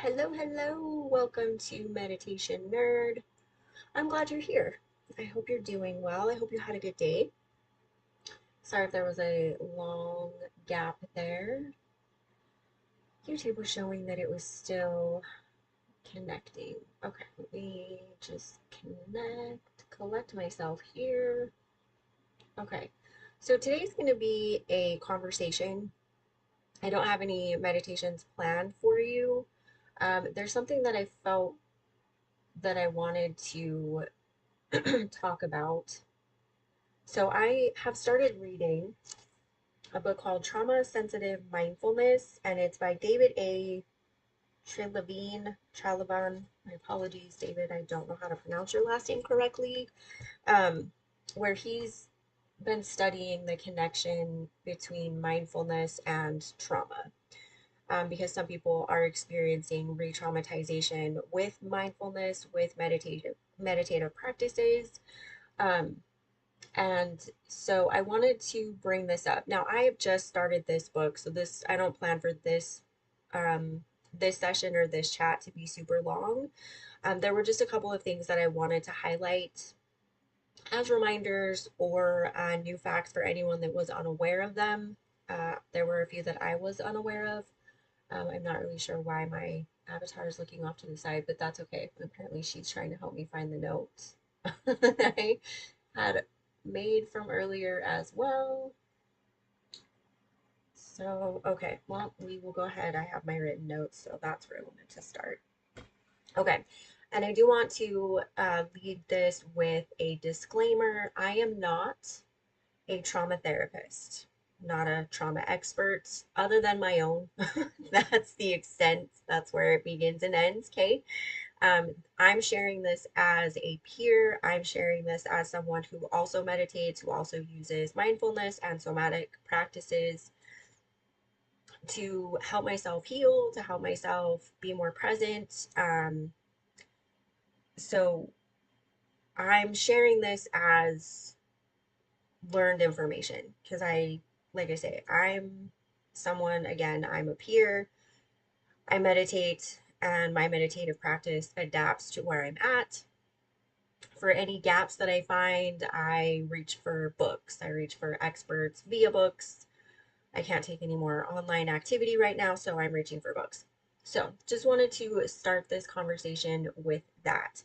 Hello, hello. Welcome to Meditation Nerd. I'm glad you're here. I hope you're doing well. I hope you had a good day. Sorry if there was a long gap there. YouTube was showing that it was still connecting. Okay, let me just collect myself here. Okay, so today's going to be a conversation. I don't have any meditations planned for you. There's something that I felt that I wanted to talk about. So I have started reading a book called Trauma Sensitive Mindfulness, and it's by David A. Trelevan. My apologies, David. I don't know how to pronounce your last name correctly. Um, where he's been studying the connection between mindfulness and trauma. Because some people are experiencing re-traumatization with mindfulness, with meditative practices. Um, And so I wanted to bring this up. Now, I have just started this book, so this I don't plan for this session or this chat to be super long. There were just a couple of things that I wanted to highlight as reminders or new facts for anyone that was unaware of them. There were a few that I was unaware of. I'm not really sure why my avatar is looking off to the side, but that's okay. Apparently, she's trying to help me find the notes that I had made from earlier as well. So, okay, well, we will go ahead. I have my written notes, so that's where I wanted to start. Okay, and I do want to lead this with a disclaimer. I am not a trauma therapist, not a trauma expert, other than my own. That's the extent, that's where it begins and ends, okay? I'm sharing this as a peer. I'm sharing this as someone who also meditates, who also uses mindfulness and somatic practices to help myself heal, to help myself be more present. So I'm sharing this as learned information because like I say, I'm someone, again, I'm a peer. I meditate and my meditative practice adapts to where I'm at. For any gaps that I find, I reach for books. I reach for experts via books. I can't take any more online activity right now, so I'm reaching for books. So, just wanted to start this conversation with that.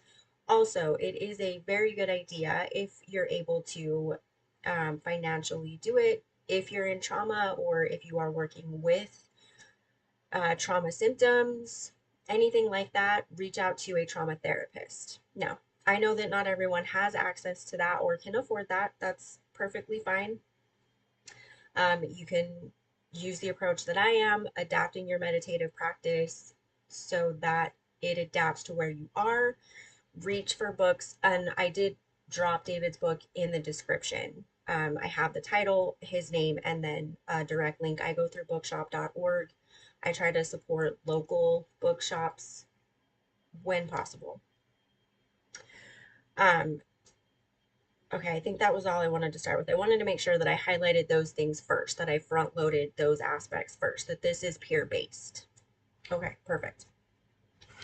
Also, it is a very good idea if you're able to financially do it. If you're in trauma or if you are working with trauma symptoms, anything like that, reach out to a trauma therapist. Now, I know that not everyone has access to that or can afford that. That's perfectly fine. You can use the approach that I am, adapting your meditative practice so that it adapts to where you are. Reach for books, and I did drop David's book in the description. I have the title, his name, and then a direct link. I go through bookshop.org. I try to support local bookshops when possible. Um, okay, I think that was all I wanted to start with. I wanted to make sure that I highlighted those things first, that I front loaded those aspects first, that this is peer based. Okay, perfect.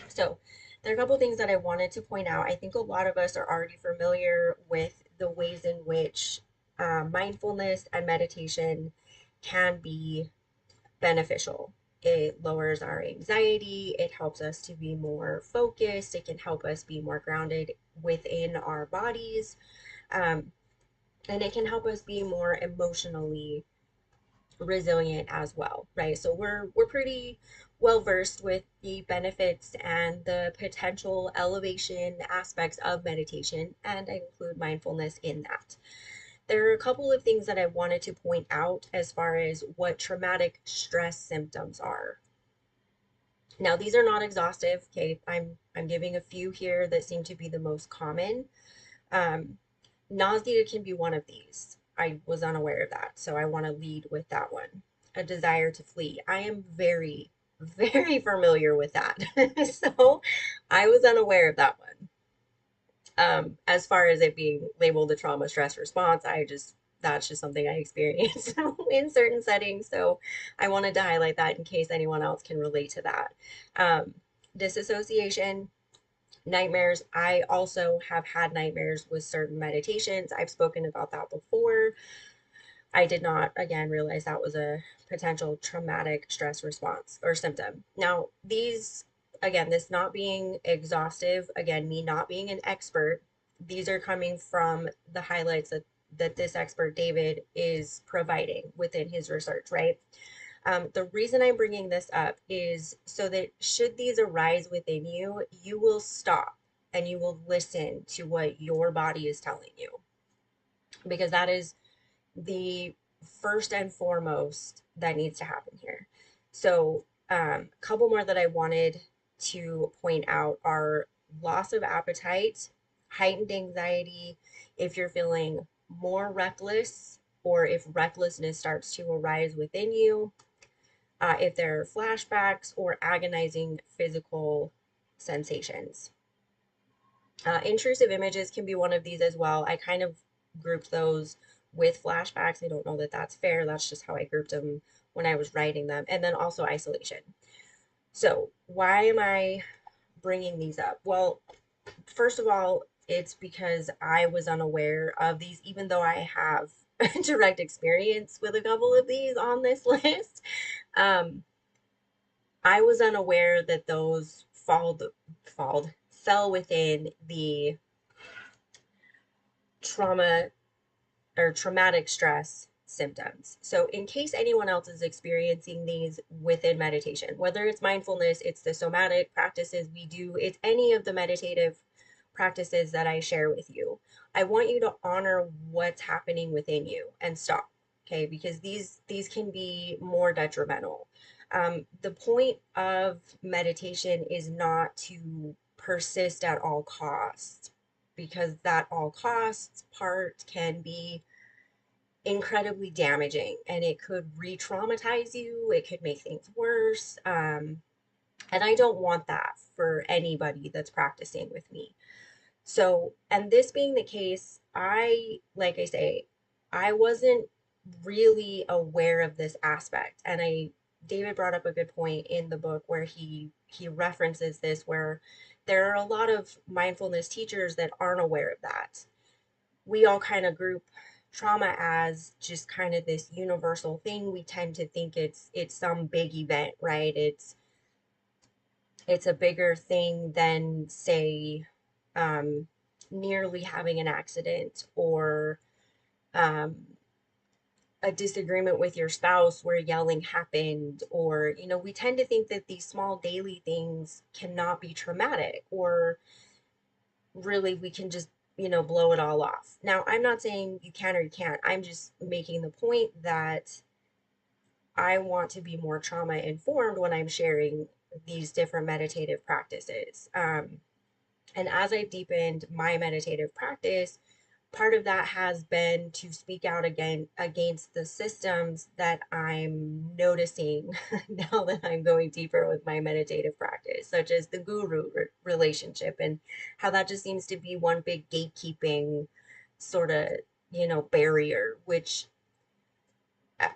So, there are a couple things that I wanted to point out. I think a lot of us are already familiar with the ways in which mindfulness and meditation can be beneficial. It lowers our anxiety, it helps us to be more focused, it can help us be more grounded within our bodies, um, and it can help us be more emotionally resilient as well, right? So we're pretty well versed with the benefits and the potential elevation aspects of meditation, and I include mindfulness in that. There are a couple of things that I wanted to point out as far as what traumatic stress symptoms are. Now, these are not exhaustive, okay? I'm giving a few here that seem to be the most common. Um, Nausea can be one of these. I was unaware of that, so I want to lead with that one. A desire to flee. I am very, very familiar with that. So I was unaware of that one. As far as it being labeled a trauma stress response, that's just something I experience in certain settings. So I wanted to highlight that in case anyone else can relate to that. Um, Disassociation, nightmares. I also have had nightmares with certain meditations. I've spoken about that before. I did not, again, realize that was a potential traumatic stress response or symptom. Now, these, again, this not being exhaustive, again, me not being an expert, these are coming from the highlights that this expert, David, is providing within his research, right? The reason I'm bringing this up is so that should these arise within you, you will stop and you will listen to what your body is telling you, because that is the first and foremost that needs to happen here. So, a couple more that I wanted to point out are loss of appetite, heightened anxiety, if you're feeling more reckless, or if recklessness starts to arise within you, if there are flashbacks or agonizing physical sensations. Intrusive images can be one of these as well. I kind of grouped those with flashbacks. I don't know that that's fair. That's just how I grouped them when I was writing them. And then also isolation. So, why am I bringing these up? Well, first of all, it's because I was unaware of these, even though I have direct experience with a couple of these on this list. Um, I was unaware that those fell within the trauma or traumatic stress symptoms. So, in case anyone else is experiencing these within meditation, whether it's mindfulness, it's the somatic practices we do, it's any of the meditative practices that I share with you, I want you to honor what's happening within you and stop. Okay, because these can be more detrimental. The point of meditation is not to persist at all costs, because that all costs part can be incredibly damaging and it could re-traumatize you, it could make things worse, and I don't want that for anybody that's practicing with me. So, and this being the case, like I say, I wasn't really aware of this aspect. And David brought up a good point in the book where he references this, where there are a lot of mindfulness teachers that aren't aware of that. We all kind of group trauma as just kind of this universal thing. We tend to think it's some big event, right? It's a bigger thing than, say, um, nearly having an accident, or um, a disagreement with your spouse where yelling happened, or we tend to think that these small daily things cannot be traumatic, or really we can just blow it all off. Now, I'm not saying you can or you can't. I'm just making the point that I want to be more trauma informed when I'm sharing these different meditative practices. And as I've deepened my meditative practice, part of that has been to speak out again against the systems that I'm noticing now that I'm going deeper with my meditative practice, such as the guru relationship, and how that just seems to be one big gatekeeping sort of, barrier, which,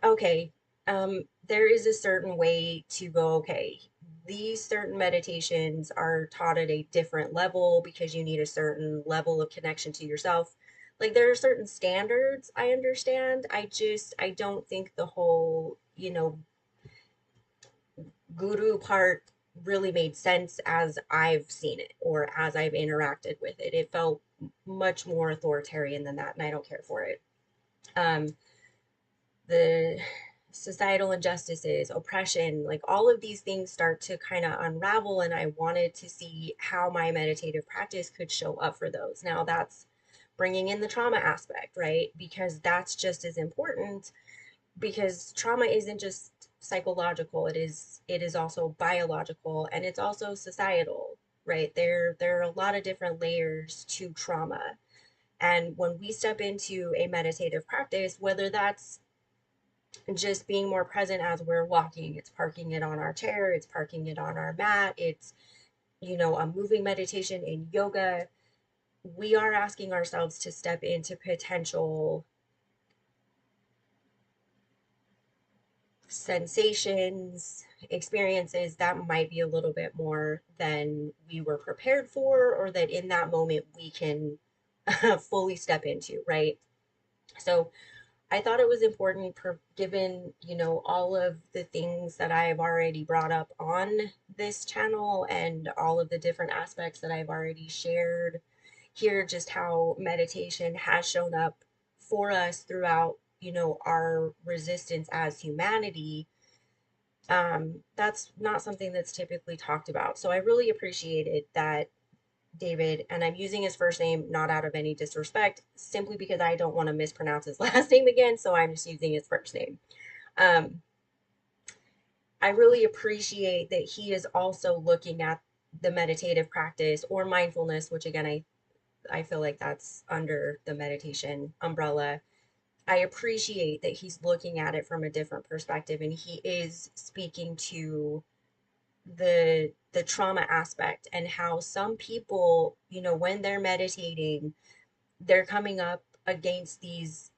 okay, there is a certain way to go, okay, these certain meditations are taught at a different level because you need a certain level of connection to yourself. Like, there are certain standards I understand. I don't think the whole, guru part really made sense as I've seen it or as I've interacted with it. It felt much more authoritarian than that, and I don't care for it. Um, the societal injustices, oppression, like all of these things start to kind of unravel. And I wanted to see how my meditative practice could show up for those. Now, that's bringing in the trauma aspect, right? Because that's just as important, because trauma isn't just psychological, it is also biological, and it's also societal, right? There are a lot of different layers to trauma. And when we step into a meditative practice, whether that's just being more present as we're walking, it's parking it on our chair, it's parking it on our mat, it's a moving meditation in yoga, we are asking ourselves to step into potential sensations, experiences that might be a little bit more than we were prepared for, or that in that moment we can fully step into, right? So I thought it was important, given, all of the things that I've already brought up on this channel and all of the different aspects that I've already shared here, just how meditation has shown up for us throughout, our resistance as humanity. That's not something that's typically talked about. So I really appreciated that David, and I'm using his first name not out of any disrespect, simply because I don't want to mispronounce his last name again, so I'm just using his first name. Um, I really appreciate that he is also looking at the meditative practice or mindfulness, which again, I feel like that's under the meditation umbrella. I appreciate that he's looking at it from a different perspective, and he is speaking to the trauma aspect and how some people, when they're meditating, they're coming up against these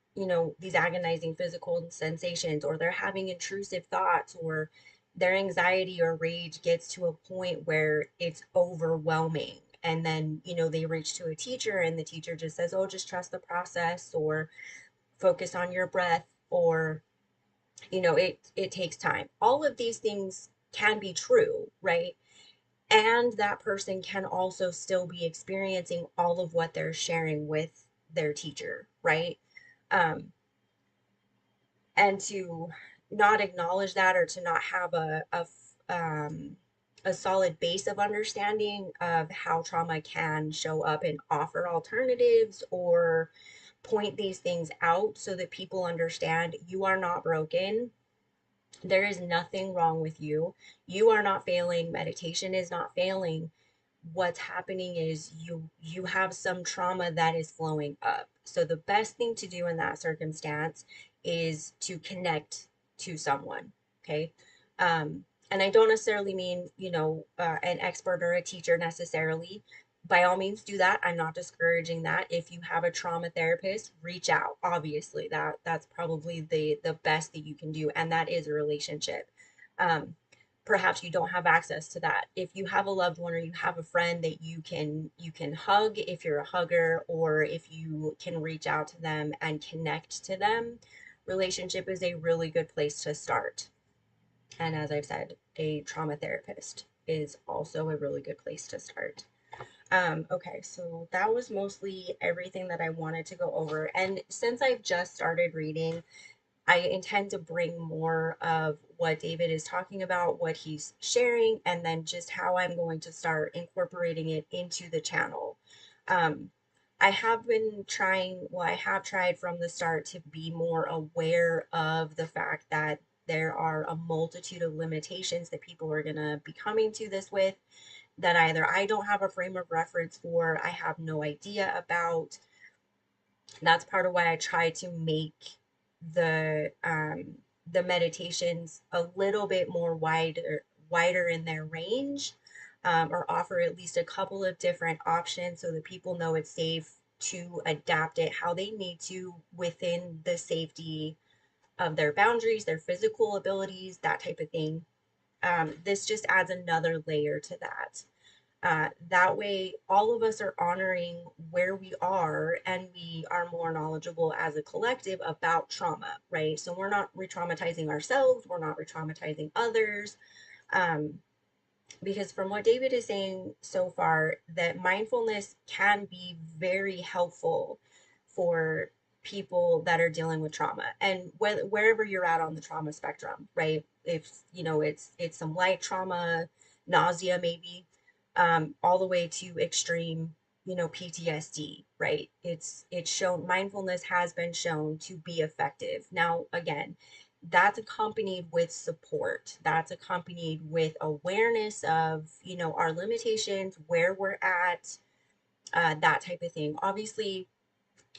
agonizing physical sensations, or they're having intrusive thoughts, or their anxiety or rage gets to a point where it's overwhelming. And then, they reach to a teacher, and the teacher just says, oh, just trust the process, or focus on your breath, or, it takes time. All of these things can be true, right? And that person can also still be experiencing all of what they're sharing with their teacher, right? Um, and to not acknowledge that, or to not have a solid base of understanding of how trauma can show up and offer alternatives, or point these things out so that people understand you are not broken. There is nothing wrong with you. You are not failing. Meditation is not failing. What's happening is you have some trauma that is flowing up. So the best thing to do in that circumstance is to connect to someone. Okay. And I don't necessarily mean, an expert or a teacher necessarily. By all means do that. I'm not discouraging that. If you have a trauma therapist, reach out. Obviously, that's probably the best that you can do, and that is a relationship. um, Perhaps you don't have access to that. If you have a loved one, or you have a friend that you can hug, if you're a hugger, or if you can reach out to them and connect to them, relationship is a really good place to start. And as I've said, a trauma therapist is also a really good place to start. Okay, so that was mostly everything that I wanted to go over. And since I've just started reading, I intend to bring more of what David is talking about, what he's sharing, and then just how I'm going to start incorporating it into the channel. Um, I have been trying, well, I have tried from the start to be more aware of the fact that there are a multitude of limitations that people are going to be coming to this with, that either I don't have a frame of reference for, I have no idea about. That's part of why I try to make the meditations a little bit more wider in their range, or offer at least a couple of different options so that people know it's safe to adapt it how they need to within the safety of their boundaries, their physical abilities, that type of thing. This just adds another layer to that. That way, all of us are honoring where we are, and we are more knowledgeable as a collective about trauma, right? So we're not re traumatizing ourselves, we're not re traumatizing others. Um, because from what David is saying so far, that mindfulness can be very helpful for people that are dealing with trauma, and wherever you're at on the trauma spectrum, right? If it's some light trauma, nausea maybe, all the way to extreme, PTSD, right? It's shown, mindfulness has been shown to be effective. Now, again, that's accompanied with support. That's accompanied with awareness of, our limitations, where we're at, that type of thing. Obviously,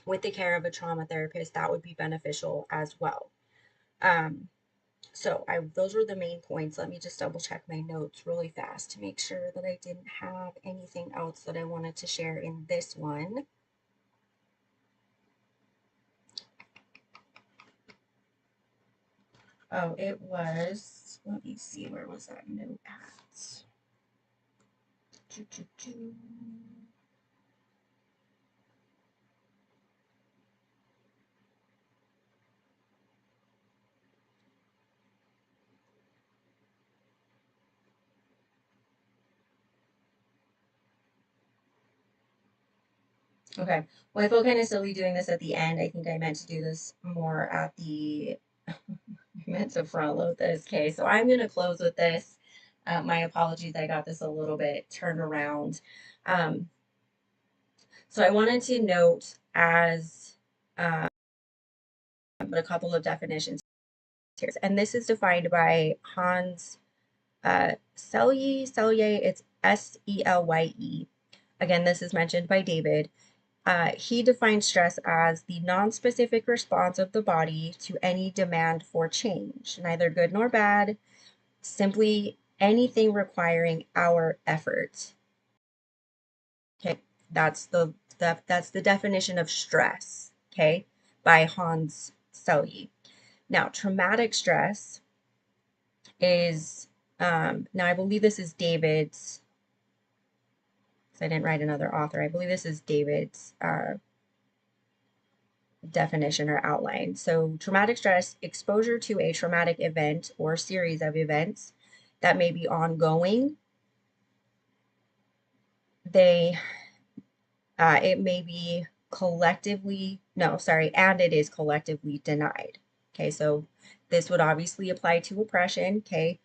with the care of a trauma therapist, that would be beneficial as well. Um, so those were the main points. Let me just double check my notes really fast to make sure that I didn't have anything else that I wanted to share in this one. Oh, it was, let me see, where was that note at? Okay. Well, I feel kind of silly doing this at the end. I think I meant to do this more at the, I meant to front load this. Okay, so I'm going to close with this. My apologies, I got this a little bit turned around. Um, so I wanted to note as a couple of definitions here. And this is defined by Hans Selye, it's Selye. Again, this is mentioned by David. He defines stress as the non-specific response of the body to any demand for change, neither good nor bad, simply anything requiring our effort. Okay, that's the definition of stress. Okay, by Hans Selye. Now, traumatic stress is now I believe this is David's. I didn't write another author. I believe this is David's definition or outline. So, traumatic stress, exposure to a traumatic event or series of events that may be ongoing. They, it may be collectively, no, sorry, and it is collectively denied. Okay, so this would obviously apply to oppression. Okay,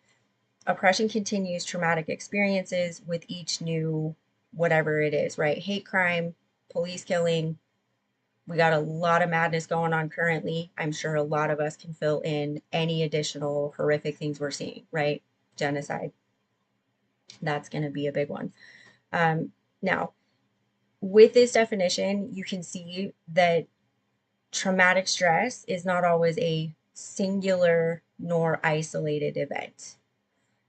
oppression continues traumatic experiences with each new whatever it is, right? Hate crime, police killing. We got a lot of madness going on currently. I'm sure a lot of us can fill in any additional horrific things we're seeing, right? Genocide. That's going to be a big one. Now, with this definition, you can see that traumatic stress is not always a singular nor isolated event.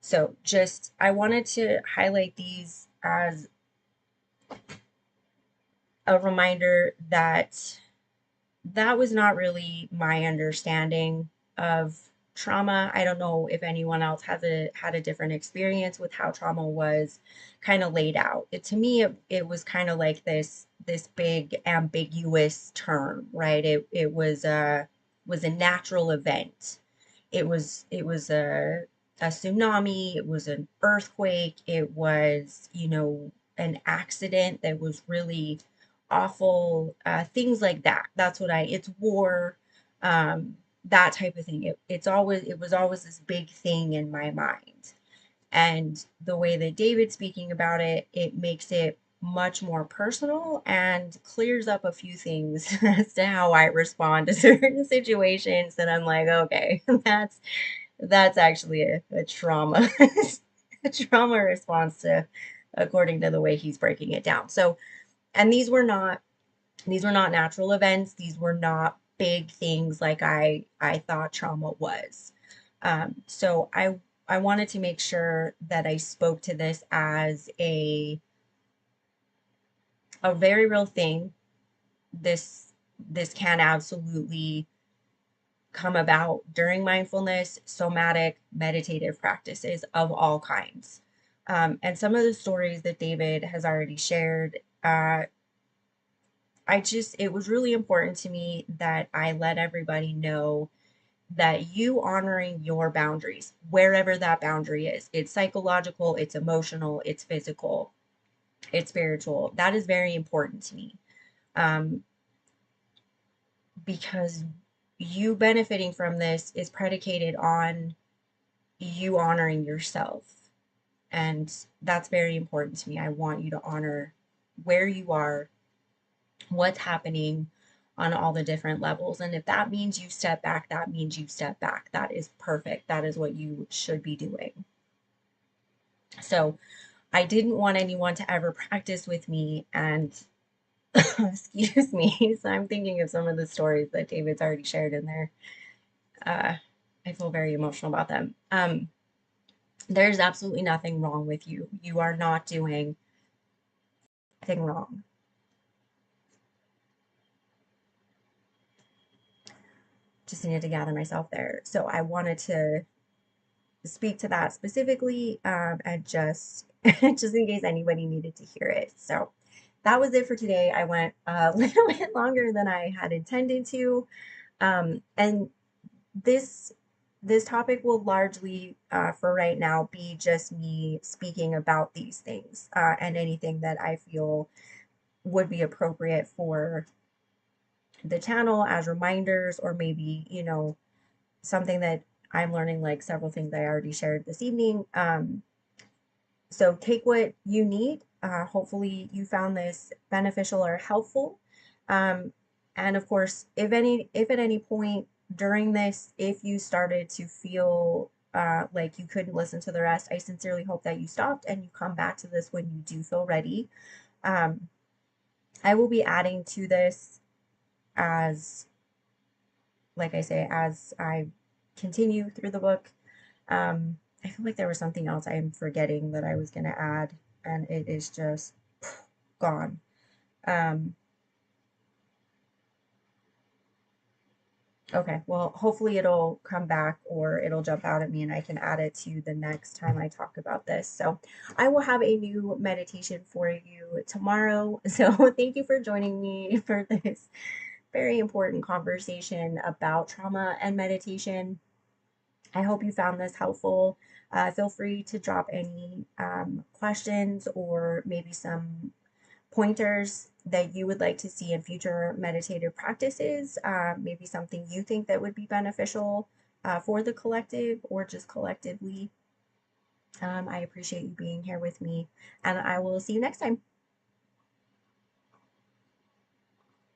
So just, I wanted to highlight these as a reminder that that was not really my understanding of trauma. I don't know if anyone else had a different experience with how trauma was kind of laid out. To me, it was kind of like this big ambiguous term, right? It was a natural event. It was a tsunami. It was an earthquake. It was, an accident that was really awful, things like that. That's what it's war, that type of thing. It was always this big thing in my mind. And the way that David's speaking about it, it makes it much more personal and clears up a few things as to how I respond to certain situations that I'm like, okay, that's actually a trauma, a trauma response to according to the way he's breaking it down. So, and these were not natural events. These were not big things like I thought trauma was. So I wanted to make sure that I spoke to this as a very real thing. This can absolutely come about during mindfulness, somatic, meditative practices of all kinds. And some of the stories that David has already shared, it was really important to me that I let everybody know that you honoring your boundaries, wherever that boundary is, it's psychological, it's emotional, it's physical, it's spiritual. That is very important to me, um, because you benefiting from this is predicated on you honoring yourself. And that's very important to me. I want you to honor where you are, what's happening on all the different levels. And if that means you step back, that means you step back. That is perfect. That is what you should be doing. So I didn't want anyone to ever practice with me and excuse me. So I'm thinking of some of the stories that David's already shared in there. I feel very emotional about them. There's absolutely nothing wrong with you. You are not doing anything wrong. just needed to gather myself there. So I wanted to speak to that specifically, and just just in case anybody needed to hear it. So that was it for today. I went a little bit longer than I had intended to, and this this topic will largely, for right now, be just me speaking about these things, and anything that I feel would be appropriate for the channel as reminders, or maybe, something that I'm learning, like several things I already shared this evening. So take what you need. Hopefully you found this beneficial or helpful. Um, and of course, if at any point during this, if you started to feel like you couldn't listen to the rest, I sincerely hope that you stopped and you come back to this when you do feel ready. Um, I will be adding to this as, like I say, as I continue through the book. I feel like there was something else I'm forgetting that I was going to add, and it is just gone. Um, okay, well, hopefully it'll come back, or it'll jump out at me and I can add it to the next time I talk about this. So I will have a new meditation for you tomorrow. So thank you for joining me for this very important conversation about trauma and meditation. I hope you found this helpful. Feel free to drop any questions, or maybe some pointers that you would like to see in future meditative practices. Maybe something you think that would be beneficial for the collective, or just collectively. I appreciate you being here with me, and I will see you next time.